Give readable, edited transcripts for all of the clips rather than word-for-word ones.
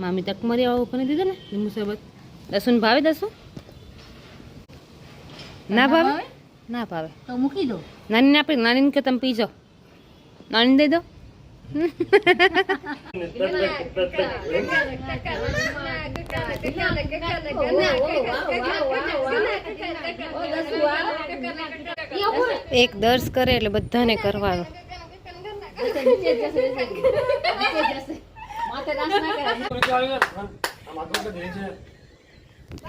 મામી તકમરી આવો કરી દીધો ને લીંબુ શરબત દસુન ભાવે દસું ના ભાવે ના ભાવે તો મૂકી દો. નાની આપણી નાની કે તમે પી જાઓ નાની દઈ દો એક દર્શ કરે એટલે બધાને કરવાનો.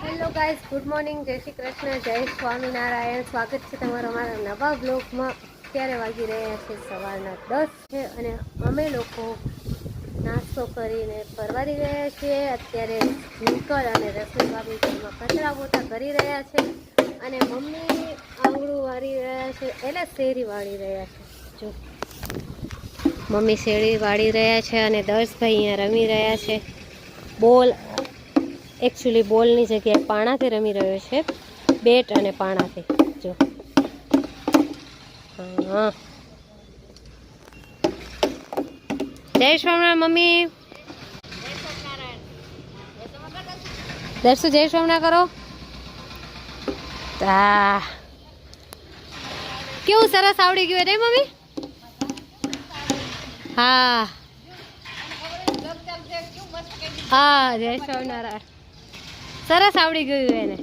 હેલો ગાઈસ, ગુડ મોર્નિંગ, જય શ્રી કૃષ્ણ, જય સ્વામિનારાયણ. સ્વાગત છે તમારા અમારા નવા બ્લોગમાં. અત્યારે વાગી રહ્યા છે સવારના 10 છે અને અમે લોકો નાસ્તો કરીને પરવારી રહ્યા છીએ. અત્યારે ઝીંકર અને રસોઈ બાબી ઘરમાં કચરા પોતા કરી રહ્યા છે અને મમ્મી આંગળું વાળી રહ્યા છે, એટલે શેરી વાળી રહ્યા છે. જો મમ્મી શેરી વાળી રહ્યા છે અને દર્શભાઈ અહીંયા રમી રહ્યા છે બોલ. એકચ્યુઅલી બોલની જગ્યાએ પાણાથી રમી રહ્યો છે, બેટ અને પાણાથી. જો હા, જય સ્વામિનારાયણ મમ્મી. દર્શુ જય સ્વામિનારાયણ કરો. તા કેવું સરસ આવડી ગયું રે મમ્મી. હા હા, જય સ્વામિનારાયણ. સરસ આવડી ગયું એને.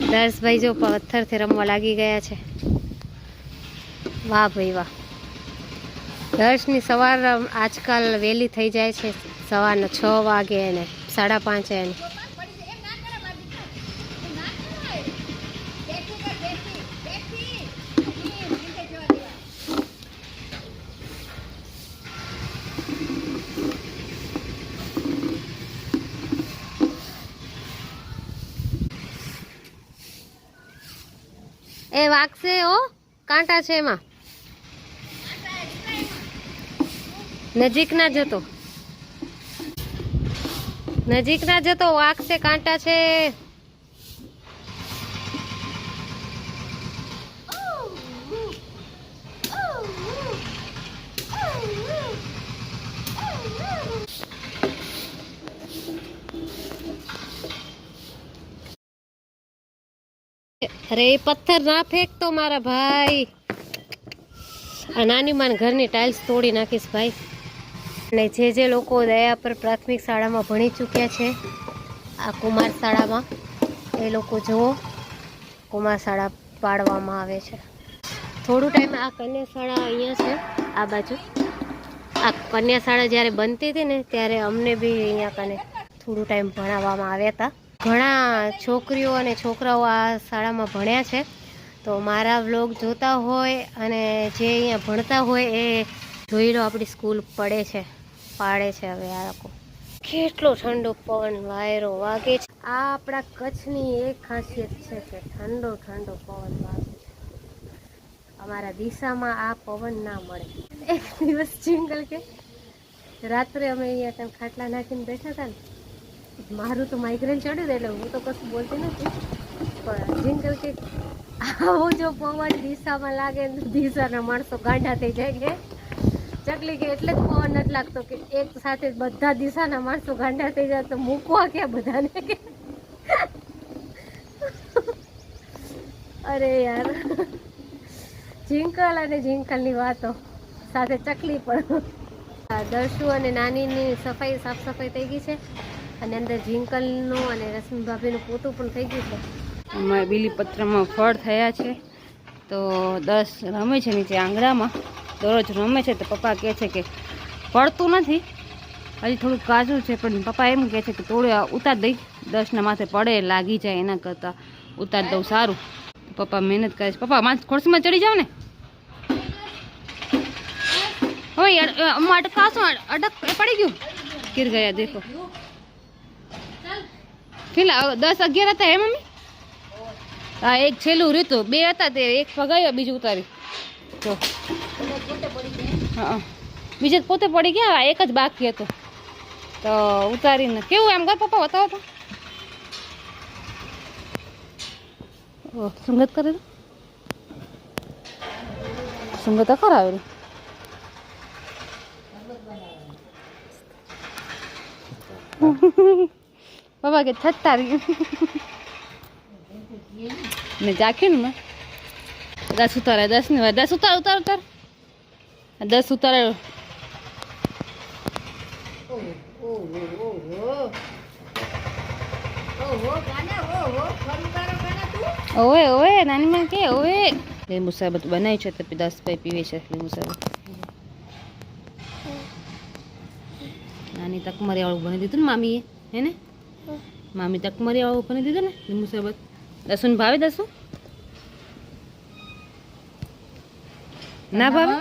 દર્શભાઈ જો પથ્થરથી રમવા લાગી ગયા છે. વાહ ભાઈ વાહ. દર્શની સવાર આજકાલ વહેલી થઈ જાય છે, સવારના 6 વાગે ને 5:30 એને. એ વાગશે ઓ, કાંટા છે એમાં. નજીક ના જતો, નજીક ના જતો, વાગશે, કાંટા છે. અરે પથ્થર ના ફેંકતો મારા ભાઈ. આ નાની માન ઘરની ટાઇલ્સ તોડી નાખીશ ભાઈ. અને જે લોકો દયા પર પ્રાથમિક શાળામાં ભણી ચૂક્યા છે, આ કુમાર શાળામાં, એ લોકો જુઓ, કુમાર શાળા પાડવામાં આવે છે. થોડું ટાઈમ આ કન્યા શાળા અહીંયા છે, આ બાજુ. આ કન્યા શાળા જ્યારે બનતી હતી ને ત્યારે અમને બી અહીંયા કને થોડું ટાઈમ ભણાવવામાં આવ્યા હતા. ઘણા છોકરીઓ અને છોકરાઓ આ શાળામાં ભણ્યા છે. તો મારા વ્લોગ જોતા હોય અને જે અહીંયા ભણતા હોય એ જોઈ લો, આપણી સ્કૂલ પાડે છે. હવે આ લોકો કેટલો ઠંડો પવન વાયરો વાગે છે. આ આપણા કચ્છની એક ખાસિયત છે કે ઠંડો ઠંડો પવન વાગે છે. અમારા દિશામાં આ પવન ના મળે. એક દિવસ જિંગલ કે રાત્રે અમે અહીંયા ત્યાં ખાટલા નાખીને બેઠા હતા ને, મારું તો માઇગ્રેન ચડ્યું એટલે હું તો કશું બોલતી નથી, પણ જિંગલ કે આવો જો પવન દિશામાં લાગે ને દિશાના માણસો ગાંડા થઈ જાય કે ચકલી કે એટલે જ પવન નથી લાગતો કે એક સાથે બધા દિશાના માણસો ગાંડા થઈ જાય તો મૂકવા ક્યાં બધાને કે. અરે યાર, જિંકલ અને જિંકલની વાતો સાથે ચકલી પણ. દર્શુ અને નાનીની સાફ સફાઈ થઈ ગઈ છે અને અંદર જિંકલનું અને રશ્મિ ભાભીનું પોતું પણ થઈ ગયું છે. અમારે બીલીપત્રમાં ફળ થયા છે તો 10 રમે છે નીચે આંગણામાં, દરરોજ રમે છે. તો પપ્પા કહે છે કે પડતું નથી, હજી થોડુંક કાચું છે, પણ પપ્પા એમ કહે છે કે થોડું ઉતાર દઈ, 10ના માથે પડે લાગી જાય એના કરતાં ઉતાર દઉં સારું. પપ્પા મહેનત કરે છે. પપ્પા ખુરશીમાં ચડી જાઓ ને. હવે અટકાશું, અટક પડી ગયું, ગીર ગયા દેખો. કેટલા 10 11 હતા હે મમ્મી? હા, એક છેલ્લું રીતું, 2 હતા તે એક ફગાયો, બીજું ઉતાર્યું. જો હા, બીજે પોતે પડી ગયા, એક જ બાકી હતો તો ઉતારીને. કેવું એમ કર પપ્પા, બતાવો તો. સંગત કરે, સંગત ખરા આવેલી. પપ્પા કે થતા રહ્યું મેં જાખ્યું ને 10 ઉતારે 10 ને 10 ઉતાર ઉતાર ઉતાર 10 ઉતારે ઓવે ઓવે નાની માં કે ઓવે લીંબુ શરબત બનાવી છે તો 10 ભાઈ પીવે છે લીંબુ શરબત નાની તકમરી વાળું બની દીધું ને મામીએ હે ને મામી તકમરી વાળું બની દીધું ને લીંબુ શરબત દસું ને ભાવે દસું ના ભાવે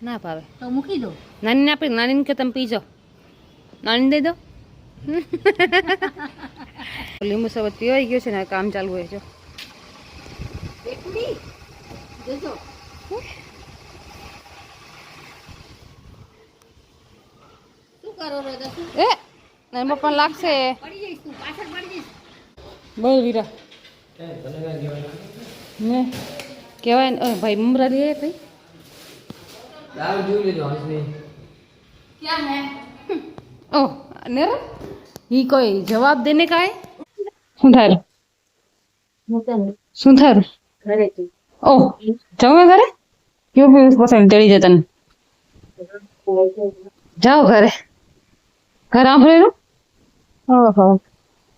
ના ભાવે તો મૂકી દો નાની આપી નાની કે તમે પીજો નાની દઈ દો લીંબુ શરબત પીવાઈ ગયો છે ને કામ ચાલુ હોય છે એ નાની પપ્પા લાગશે બોલ વીરા ને કહેવાય ને ભાઈ મમરા લે ભાઈ क्या है ओह नेर ये कोई जवाब देने का है सुधार सुधार घरे ओह जाओ घरे क्यों भी उसको सेंटरी जतन जाओ घरे घर आप ले लो ओहो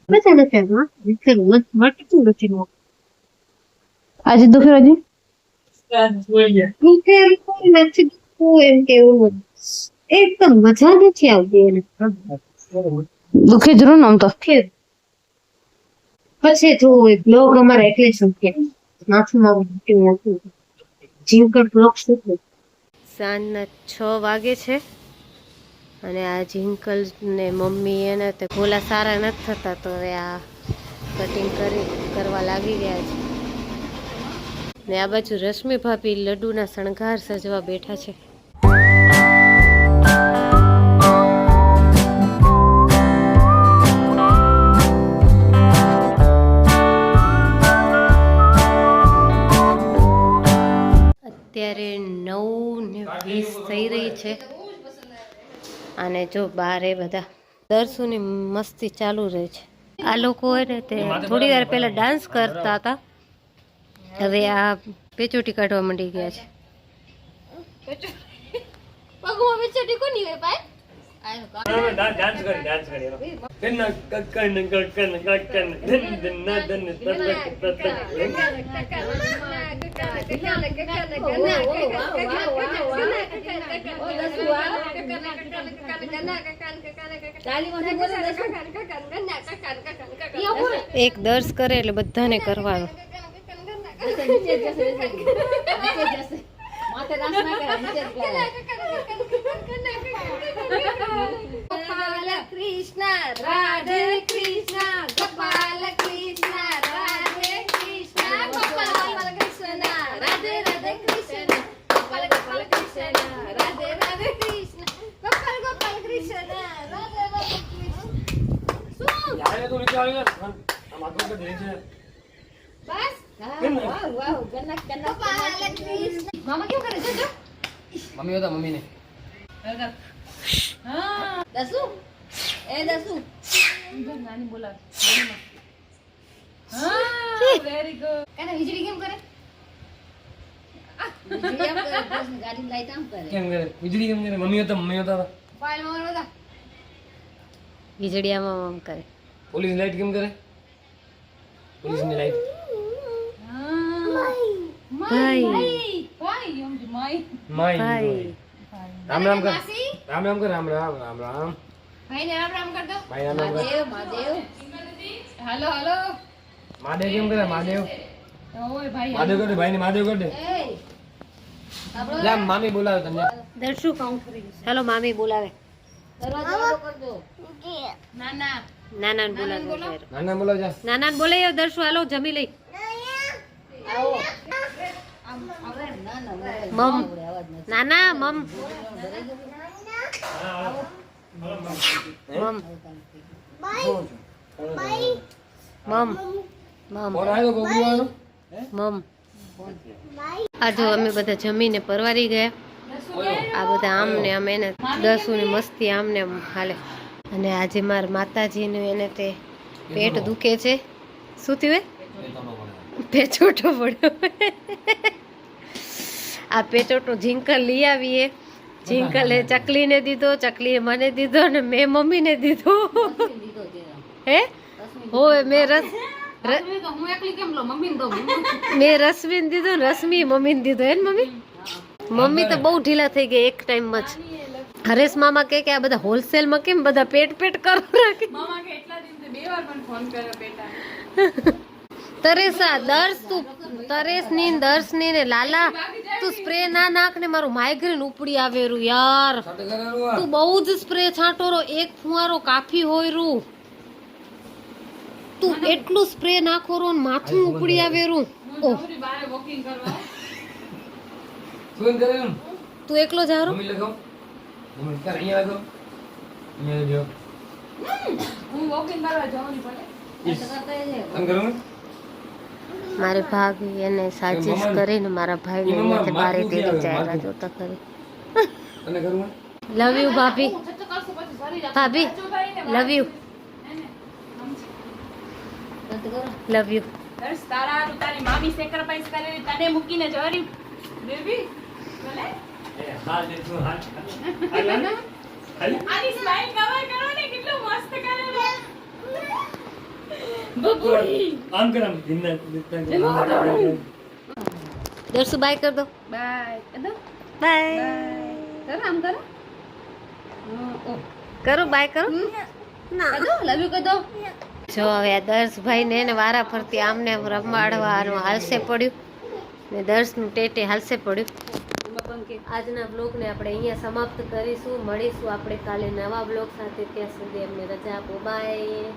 Mas ela fez, não? Mas que tudo tinha. आज दुखी राजी હું કોઈ નથી એમ કેવું એકદમ મજા નથી આવતી એને દુખે જરૂર ને આમ તો પછી તો બ્લોગ અમારા એટલે સંકે નાથમાં જીવકર બ્લોગ શું સાંજના 6 વાગે છે અને આ જીંકલ ને મમ્મી એને તે ગોલા સારા નથી થતા તો હવે આ કટિંગ કરવા લાગી ગયા છે ને આ બાજુ રશ્મિ ભાભી લડ્ડુના શણગાર સજવા બેઠા છે અત્યારે 9:20 થઈ રહી છે અને જો બારે બધા દર્શોની મસ્તી ચાલુ રહે છે આ લોકો હોય ને તે થોડી વાર પહેલા ડાન્સ કરતા હતા હવે આ પેચોટી કાઢવા માંડી ગયા છે પગમાં પેચોટી કોની હોય ભાઈ ડાન્સ કરી કન્ના કક્કન કક્કન કક્કન ધન ધન એક દર્શ કરે એટલે બધાને કરવાનો ગોપાલ કૃષ્ણ રાધે કૃષ્ણ ગોપાલ કૃષ્ણ રાધે કૃષ્ણ ગોપાલ કૃષ્ણ રાધે રાધે કૃષ્ણ ગોપાલ ગોપાલ કૃષ્ણ રાધે રાધે કૃષ્ણ ગોપાલ ગોપાલ કૃષ્ણ રાધે રાધે કૃષ્ણ શું યાર તો નીચે આવી યાર આમ આગળ કે દે છે બસ વાહ વાહ ગન્ના ગન્ના ગોપાલ કૃષ્ણ મામા ક્यों કરે છે જો મમ્મી હોતા મમ્મી ને હા દસુ એ દસુ નાની બોલા હા વેરી ગુડ કાને વીજળી કેમ કરે વીજળી આમ કરે બસ ગાડી લાઈટ આમ કરે કેમ કરે વીજળી કેમ કરે મમ્મી હોતા ફાઇલ માં હોતા વીજળી આમ કરે પોલીસ લાઈટ કેમ કરે પોલીસ ની લાઈટ ભાઈ ભાઈ એમ જ માઈ માઈ રામ રામ કર રામ રામ કર રામ રામ રામ રામ ભાઈ ને રામ રામ કર દો ભાઈ રામ રામ મહાદેવ મહાદેવ હાલો હાલો મહાદેવ કેમ કરે મહાદેવ ઓય ભાઈ મહાદેવ કર દે ભાઈ ને મહાદેવ કર દે લા મામી બોલાવે તમને દર્શુ કાઉન્ટ કરી ચાલો મામી બોલાવે દરવાજો કર દો નાના નાના બોલાવે નાના બોલાવ જા નાના બોલાય દર્શુ હાલો જમી લઈ આવો મમ નાના મમ મમ મમ મમ મમ આ જો અમે બધા જમીને પરવારી ગયા આ બધા આમ ને આમ એને દસુની મસ્તી આમ ને આમ હાલે અને આજે મારા માતાજીનું એને તે પેટ દુખે છે. શું થયું? પેચોટો પડ્યો. આ પેચોટો ઝીંકલ લઈ આવીએ. ઝીંકલે ચકલીને દીધો, ચકલીએ મને દીધો અને મેં મમ્મીને દીધો. હે હોય મેં મેં રશ્મિને દીધો ને રશ્મિ મમ્મીને દીધો. હે ને મમ્મી? મમ્મી તો બહુ ઢીલા થઈ ગઈ એક ટાઈમમાં જ. હરેશ મામા કે આ બધા હોલસેલમાં કેમ બધા પેટ કરો રાખે. તરેસા દર્શ તું તરેસની દર્શની ને લાલા તું સ્પ્રે ના નાખ ને મારું માઇગ્રેન ઉપડી આવેરું યાર. તું બહુ જ સ્પ્રે છાંટોરો એક ફુવારો કાફી હોયરું. તું એટલું સ્પ્રે નાખોરો ને માથું ઉપડી આવેરું. ઓહ તું એકલો જારો મારી ભાભી એને સાજીશ કરીને મારા ભાઈને અહીંયાથી બારે તેડી જાય જોતા કરી. લવ યુ ભાભી. ભાભી લવ યુ લવ યુ. તારી મામી સેક્રિફાઈસ કરેલી તને મૂકીને જરી બેબી બોલે આની સ્માઈલ કવર કરો ને કેટલો મસ્ત કરે રે બબુડી આમ કરમ દર્શુ બાય કર દો. બાય કદો બાય કર આમ કરો કરો બાય કરો. ના કદો લવ યુ કદો. જો હવે આ દર્શભાઈ ને એને વારા ફરતી આમને રમાડવાનું હાલશે પડ્યું ને દર્શનું ટેટે હાલશે પડ્યું. આજના બ્લોગને આપણે અહીંયા સમાપ્ત કરીશું. મળીશું આપણે કાલે નવા બ્લોગ સાથે. ત્યાં સુધી અમને રજા આપો. બાય.